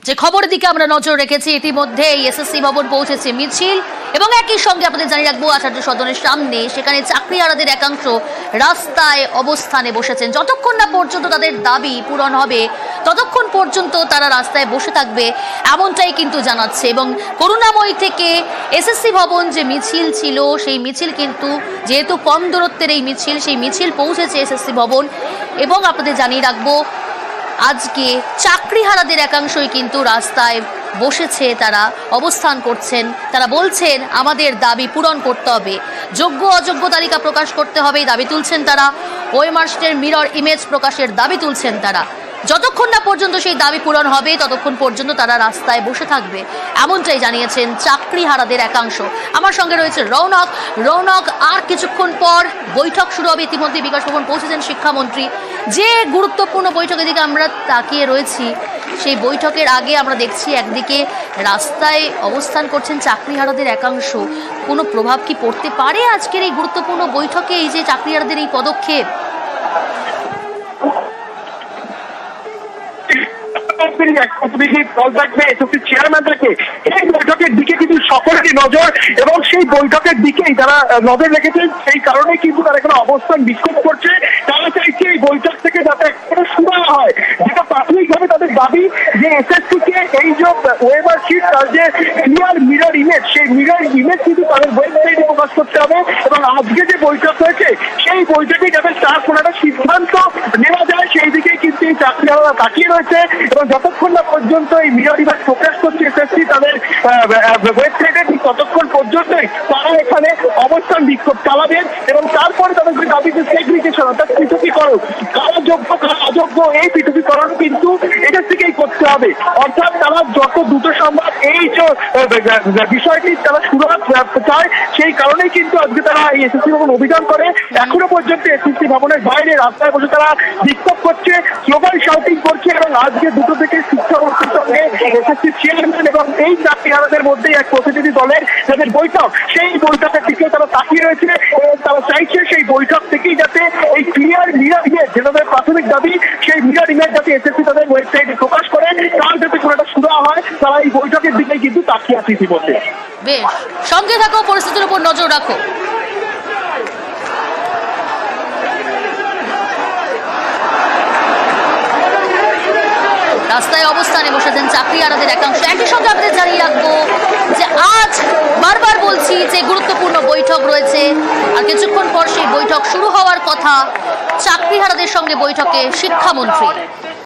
যে খবরের দিকে আমরা নজর রেখেছি, ইতিমধ্যে এসএসসি ভবন পৌঁছেছে মিছিল এবং একই সঙ্গে আপনাদের জানিয়ে রাখবো আচার্য সদনের সামনে সেখানে চাকরিহারাদের একাংশ রাস্তায় অবস্থানে বসেছেন। যতক্ষণ না পর্যন্ত তাদের দাবি পূরণ হবে ততক্ষণ পর্যন্ত তারা রাস্তায় বসে থাকবে, এমনটাই কিন্তু জানাচ্ছে। এবং করুণাময়ী থেকে এসএসসি ভবন যে মিছিল ছিল সেই মিছিল কিন্তু যেহেতু কম দূরত্বের এই মিছিল, সেই মিছিল পৌঁছেছে এসএসসি ভবন। এবং আপনাদের জানিয়ে রাখবো আজকে চাকরিহারাদের একাংশই কিন্তু রাস্তায় বসেছে, তারা অবস্থান করছেন। তারা বলছেন আমাদের দাবি পূরণ করতে হবে, যোগ্য অযোগ্য তালিকা প্রকাশ করতে হবে দাবি তুলছেন তারা, ওয়েমার্সের মিরর ইমেজ প্রকাশের দাবি তুলছেন তারা। যতক্ষণ না পর্যন্ত সেই দাবি পূরণ হবে ততক্ষণ পর্যন্ত তারা রাস্তায় বসে থাকবে, এমনটাই জানিয়েছেন চাকরিহারাদের একাংশ। আমার সঙ্গে রয়েছে রৌনক। রৌনক, আর কিছুক্ষণ পর বৈঠক শুরু হবে, ইতিমধ্যে বিকাশ ভবন পৌঁছেছেন শিক্ষামন্ত্রী। যে গুরুত্বপূর্ণ বৈঠকের দিকে আমরা তাকিয়ে রয়েছি, সেই বৈঠকের আগে আমরা দেখছি একদিকে রাস্তায় অবস্থান করছেন চাকরিহারাদের একাংশ। কোনো প্রভাব কি পড়তে পারে আজকের এই গুরুত্বপূর্ণ বৈঠকে এই যে চাকরিহারাদের এই পদক্ষেপ? চেয়ারম্যান থাকে এই বৈঠকের দিকে কিন্তু সকলেরই নজর এবং সেই বৈঠকের দিকেই তারা নজর রেখেছেন। সেই কারণে কিন্তু তারা এখানে অবস্থান বিক্ষোভ করছে। তারা চাইছে এই বৈঠক থেকে যাতে একটা শুরু হয়, যেটা প্রাথমিকভাবে তাদের দাবি যে এসএসসি কে এই যে ওয়েবার শিট তার যে ক্লিয়ার মিরর ইমেজ, সেই মিরর ইমেজ কিন্তু তাদের ওয়েবসাইটে প্রকাশ করতে হবে। এবং আজকে যে বৈঠক হয়েছে সেই বৈঠকে যাতে তার কোনো একটা সিদ্ধান্ত নেওয়া যায় সেই দিকেই কিন্তু এই চাকরিহারারা তাকিয়ে রয়েছে। এবং যতক্ষণ না পর্যন্ত এই মিরর ইমেজ প্রকাশ করছে এসএসসি তাদের ওয়েবসাইটে, ঠিক ততক্ষণ পর্যন্তই তারা এখানে অবস্থান বিক্ষোভ চালাবেন। এবং তারপরে তাদের যে দাবি যে সেগ্রিগেশন অর্থাৎ পৃথকীকরণ, কারা যোগ্য কারা অযোগ্য এই পৃথকীকরণ কিন্তু এটার থেকেই করতে হবে। অর্থাৎ তারা যত দ্রুত সম্ভব এই যে বিষয়টি তারা শুরু চায়, সেই কারণেই কিন্তু আজকে তারা এই এসএসসি ভবন অভিযান করে। এখনো পর্যন্ত এসএসসি ভবনের বাইরে রাস্তায় বসে তারা বিক্ষোভ করছে, স্লোগান শাউটিং করছে। এবং আজকে দুটো থেকে শিক্ষামন্ত্রীর সঙ্গে এসএসসি চেয়ারম্যান এবং এই চাকরিহারাদের মধ্যে এক প্রতিনিধি দলের যাদের বৈঠক, সেই বৈঠকের দিকে তারা তাকিয়ে রয়েছে। তারা চাইছে সেই বৈঠক থেকেই যাতে এই ক্লিয়ার মিরর ইমেজ, যেটাদের প্রাথমিক দাবি, সেই মিরর ইমেজ যাতে এসএসসি তাদের ওয়েবসাইটে প্রকাশ করে, তার যাতে কোনো একটা শুরু হয়, তারা এই বৈঠকের দিকে কিন্তু তাকিয়ে আছে ইতিমধ্যে। বেশ, সঙ্গে থাকো, পরিস্থিতির উপর নজর রাখো। রাস্তায় অবস্থানে বসেছেন চাকরিহারাদের একাংশ। একই সঙ্গে আপনাদের জানিয়ে রাখবো যে আজ বারবার বলছি যে গুরুত্বপূর্ণ বৈঠক রয়েছে, আর কিছুক্ষণ পর সেই বৈঠক শুরু হওয়ার কথা। চাকরিহারাদের সঙ্গে বৈঠকে শিক্ষামন্ত্রী।